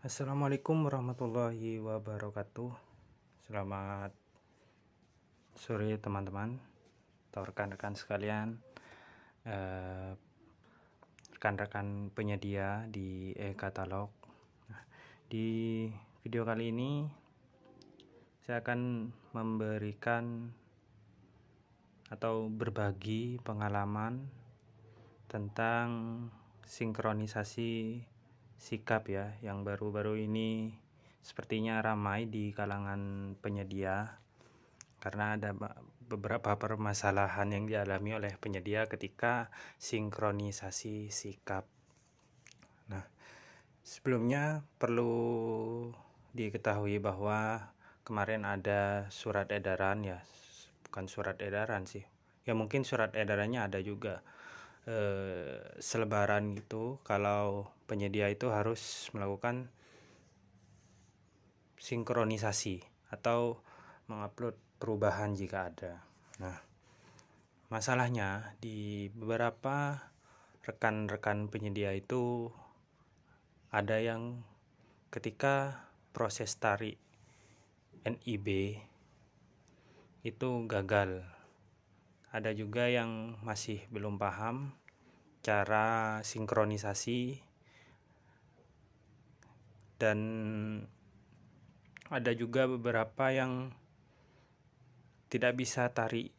Assalamualaikum warahmatullahi wabarakatuh. Selamat sore teman-teman atau rekan-rekan sekalian, rekan-rekan penyedia di e-katalog. Di video kali ini saya akan memberikan atau berbagi pengalaman tentang sinkronisasi sikap ya, yang baru-baru ini sepertinya ramai di kalangan penyedia karena ada beberapa permasalahan yang dialami oleh penyedia ketika sinkronisasi sikap. Nah, sebelumnya perlu diketahui bahwa kemarin ada surat edaran ya, bukan surat edaran sih, ya mungkin surat edarannya ada juga, selebaran gitu, kalau penyedia itu harus melakukan sinkronisasi atau mengupload perubahan jika ada. Nah, masalahnya di beberapa rekan-rekan penyedia itu ada yang ketika proses tarik NIB itu gagal. Ada juga yang masih belum paham cara sinkronisasi, dan ada juga beberapa yang tidak bisa tarik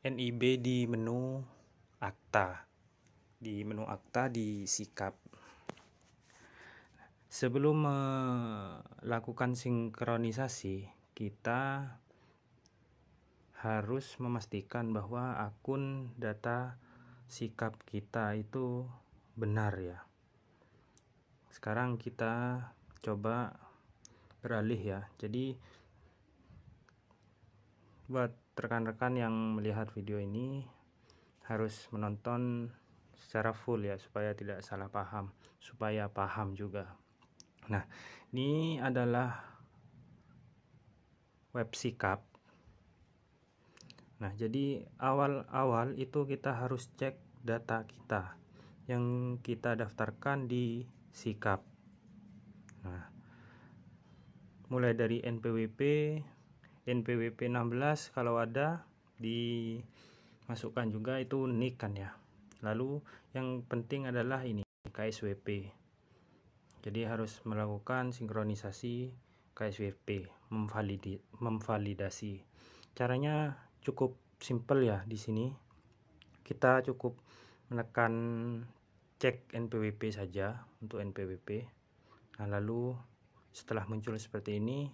NIB di menu akta, di sikap. Sebelum melakukan sinkronisasi, kita harus memastikan bahwa akun data sikap kita itu benar ya. Sekarang kita coba beralih ya. Jadi buat rekan-rekan yang melihat video ini harus menonton secara full ya, supaya tidak salah paham, supaya paham juga. Nah, ini adalah web sikap. Nah, jadi awal-awal itu kita harus cek data kita yang kita daftarkan di sikap. Nah, mulai dari NPWP 16 kalau ada dimasukkan juga, itu NIK kan ya. Lalu yang penting adalah ini KSWP. Jadi harus melakukan sinkronisasi KSWP, memvalidasi. Caranya cukup simple ya. Di sini kita cukup menekan cek NPWP saja untuk NPWP. Nah, lalu setelah muncul seperti ini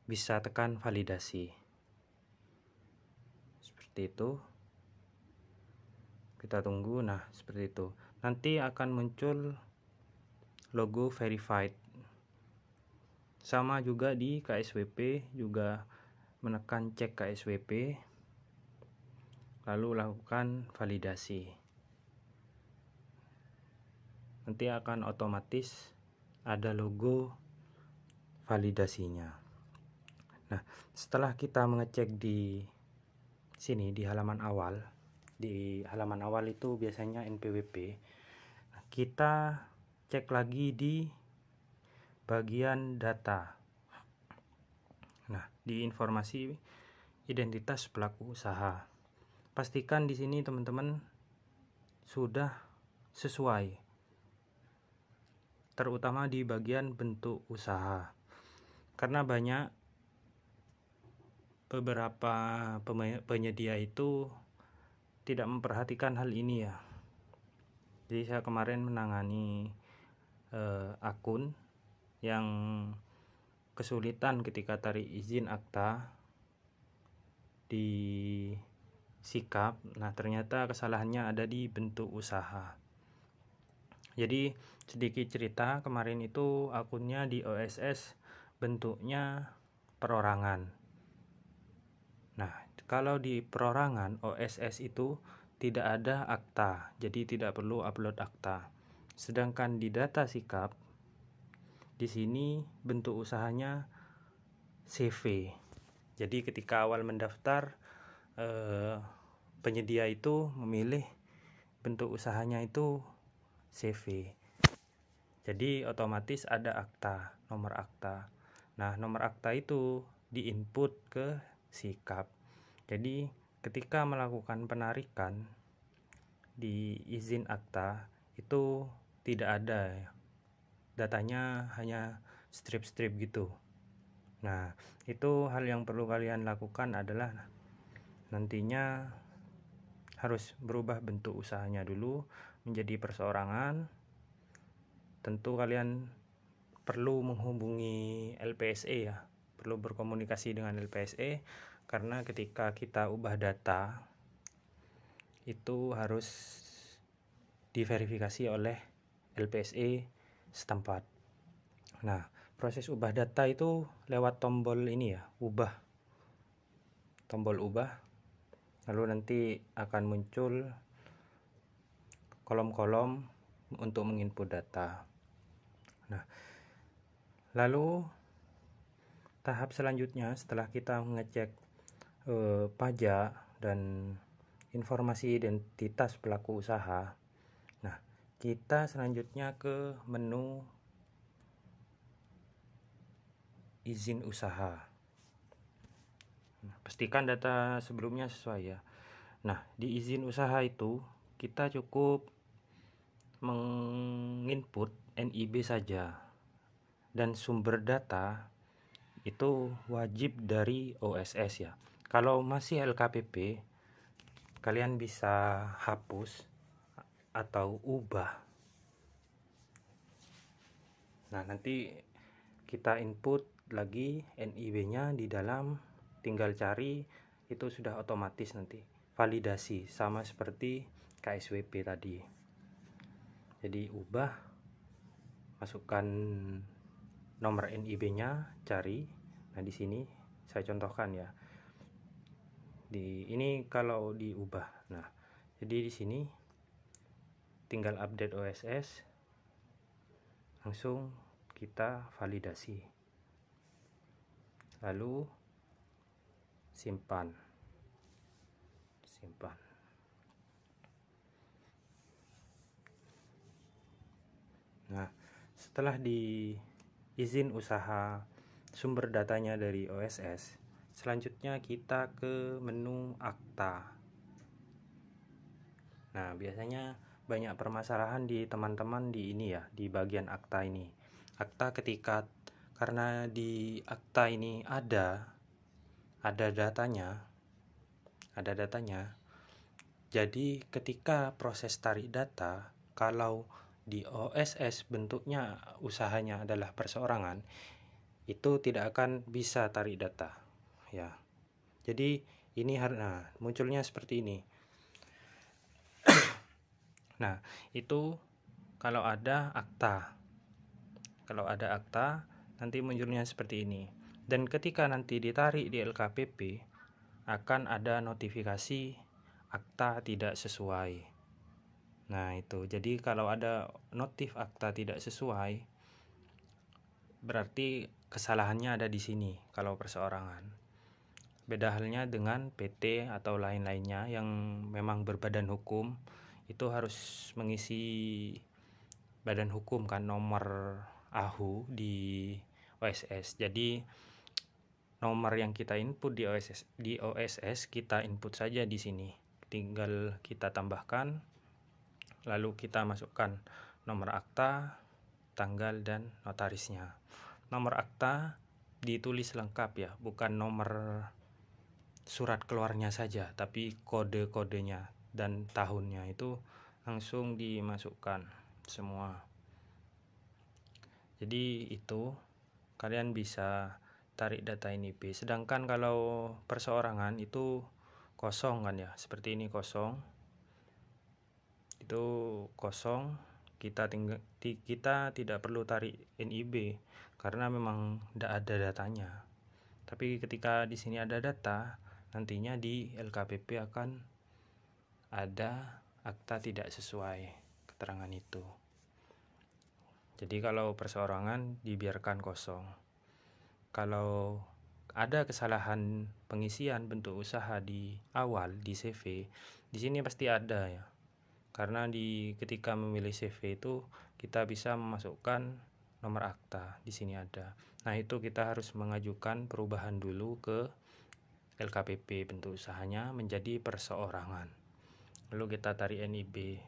bisa tekan validasi. Seperti itu. Kita tunggu. Nah, seperti itu. Nanti akan muncul logo verified. Sama juga di KSWP, juga menekan cek KSWP, lalu lakukan validasi. Nanti akan otomatis ada logo validasinya. Nah, setelah kita mengecek di sini di halaman awal, itu biasanya NPWP. Nah, kita cek lagi di bagian data. Nah, di informasi identitas pelaku usaha, pastikan di sini teman-teman sudah sesuai, terutama di bagian bentuk usaha, karena banyak beberapa penyedia itu tidak memperhatikan hal ini ya. Jadi saya kemarin menangani akun yang kesulitan ketika tarik izin akta di sikap. Nah, ternyata kesalahannya ada di bentuk usaha. Jadi sedikit cerita, kemarin itu akunnya di OSS bentuknya perorangan. Nah, kalau di perorangan OSS itu tidak ada akta, jadi tidak perlu upload akta. Sedangkan di data sikap, di sini bentuk usahanya CV. Jadi ketika awal mendaftar, penyedia itu memilih bentuk usahanya itu CV. Jadi otomatis ada akta, nomor akta. Nah, nomor akta itu diinput ke sikap. Jadi ketika melakukan penarikan di izin akta itu tidak ada ya, datanya hanya strip-strip gitu. Nah, itu hal yang perlu kalian lakukan adalah nantinya harus berubah bentuk usahanya dulu menjadi perseorangan. Tentu kalian perlu menghubungi LPSE ya, perlu berkomunikasi dengan LPSE, karena ketika kita ubah data itu harus diverifikasi oleh LPSE setempat. Nah, proses ubah data itu lewat tombol ini ya, ubah, tombol ubah, lalu nanti akan muncul kolom-kolom untuk menginput data. Nah, lalu tahap selanjutnya setelah kita mengecek pajak dan informasi identitas pelaku usaha, nah kita selanjutnya ke menu izin usaha. Nah, pastikan data sebelumnya sesuai ya. Nah, di izin usaha itu kita cukup menginput NIB saja, dan sumber data itu wajib dari OSS ya. Kalau masih LKPP, kalian bisa hapus atau ubah. Nah, nanti kita input lagi NIB-nya di dalam, tinggal cari, itu sudah otomatis nanti validasi sama seperti KSWP tadi. Jadi ubah, masukkan nomor NIB-nya, cari. Nah, di sini saya contohkan ya. Ini kalau diubah. Nah, jadi di sini tinggal update OSS, langsung kita validasi. Lalu simpan. Nah, setelah di izin usaha sumber datanya dari OSS, selanjutnya kita ke menu akta. Nah, biasanya banyak permasalahan di teman-teman di ini ya, di bagian akta ini. Akta karena di akta ini ada datanya. Jadi ketika proses tarik data, kalau di OSS bentuknya usahanya adalah perseorangan, itu tidak akan bisa tarik data ya. Jadi ini munculnya seperti ini. Nah, itu kalau ada akta nanti munculnya seperti ini. Dan ketika nanti ditarik di LKPP akan ada notifikasi akta tidak sesuai. Nah, itu. Jadi kalau ada notif akta tidak sesuai, berarti kesalahannya ada di sini kalau perseorangan. Beda halnya dengan PT atau lain-lainnya yang memang berbadan hukum, itu harus mengisi badan hukum kan, nomor AHU di OSS. Jadi nomor yang kita input di OSS kita input saja di sini. Tinggal kita tambahkan, lalu kita masukkan nomor akta, tanggal, dan notarisnya. Nomor akta ditulis lengkap ya, bukan nomor surat keluarnya saja, tapi kode-kodenya dan tahunnya itu langsung dimasukkan semua. Jadi itu kalian bisa tarik data NIB. Sedangkan kalau perseorangan itu kosong kan ya, seperti ini kosong. Itu kosong, kita tidak perlu tarik NIB karena memang tidak ada datanya. Tapi ketika di sini ada data, nantinya di LKPP akan ada akta tidak sesuai keterangan itu. Jadi kalau perseorangan dibiarkan kosong. Kalau ada kesalahan pengisian bentuk usaha di awal di CV, di sini pasti ada ya. karena ketika memilih CV itu kita bisa memasukkan nomor akta, di sini ada. Nah, itu kita harus mengajukan perubahan dulu ke LKPP, bentuk usahanya menjadi perseorangan, lalu kita tarik NIB.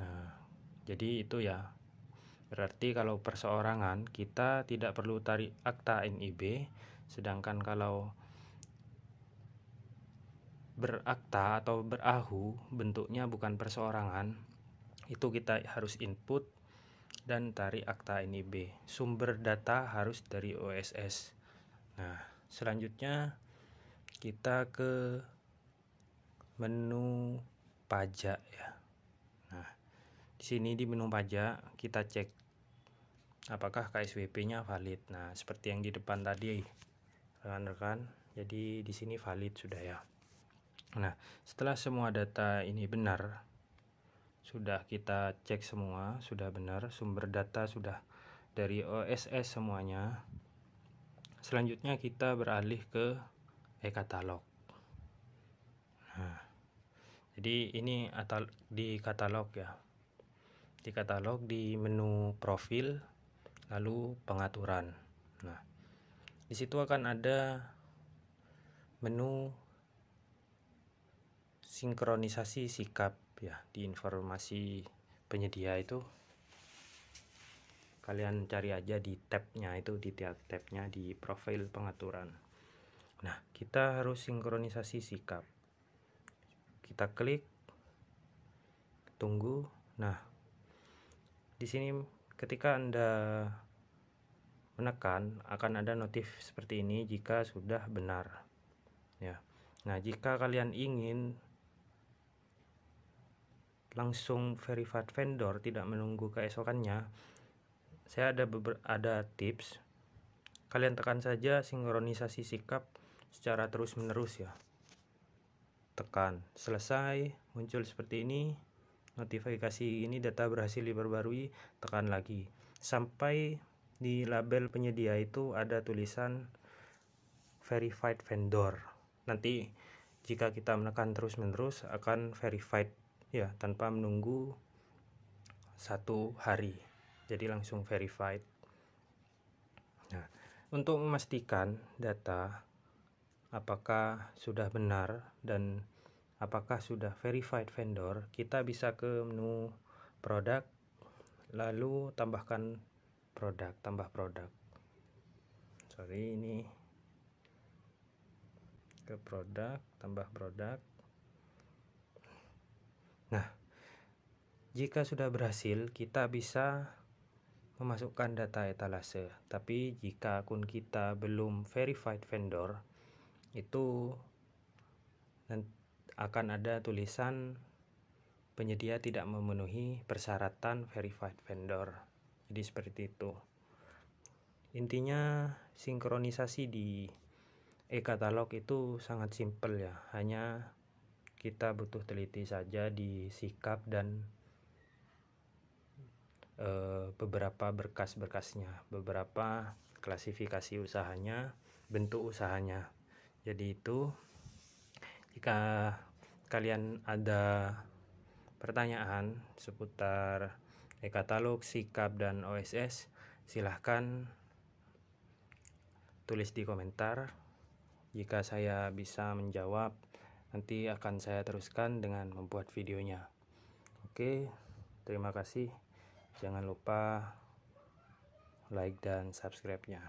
Nah, jadi itu ya, berarti kalau perseorangan kita tidak perlu tarik akta NIB, sedangkan kalau berakta atau berahu bentuknya bukan perseorangan, itu kita harus input dan tarik akta NIB. Sumber data harus dari OSS. Nah, selanjutnya kita ke menu pajak ya. Nah, di sini di menu pajak kita cek apakah KSWP-nya valid. Nah, seperti yang di depan tadi, rekan-rekan. Jadi di sini valid sudah ya. Nah, setelah semua data ini benar, sudah kita cek semua, sudah benar, sumber data sudah dari OSS semuanya. Selanjutnya kita beralih ke e-katalog. Nah, jadi ini di katalog ya. Di katalog di menu profil, lalu pengaturan. Nah, di situ akan ada menu sinkronisasi sikap ya. Di informasi penyedia itu kalian cari aja di tabnya itu, di tabnya di profil pengaturan. Nah, kita harus sinkronisasi sikap. Kita klik, tunggu. Nah, di sini ketika Anda menekan akan ada notif seperti ini jika sudah benar ya. Nah, jika kalian ingin langsung verified vendor, tidak menunggu keesokannya, saya ada tips. Kalian tekan saja sinkronisasi sikap secara terus menerus ya. Tekan selesai, muncul seperti ini, notifikasi ini data berhasil diperbarui, tekan lagi sampai di label penyedia itu ada tulisan verified vendor. Nanti jika kita menekan terus menerus akan verified ya, tanpa menunggu 1 hari, jadi langsung verified. Nah, untuk memastikan data apakah sudah benar dan apakah sudah verified vendor, kita bisa ke menu produk, lalu tambahkan produk, tambah produk. Ini ke produk, tambah produk. Nah, jika sudah berhasil, kita bisa memasukkan data etalase. Tapi jika akun kita belum verified vendor, itu akan ada tulisan penyedia tidak memenuhi persyaratan verified vendor. Jadi seperti itu. Intinya sinkronisasi di e-katalog itu sangat simpel ya. Hanya kita butuh teliti saja di sikap dan beberapa berkas-berkasnya, beberapa klasifikasi usahanya, bentuk usahanya. Jadi itu, jika kalian ada pertanyaan seputar e-katalog, sikap, dan OSS, silahkan tulis di komentar. Jika saya bisa menjawab, nanti akan saya teruskan dengan membuat videonya. Oke, terima kasih. Jangan lupa like dan subscribe-nya.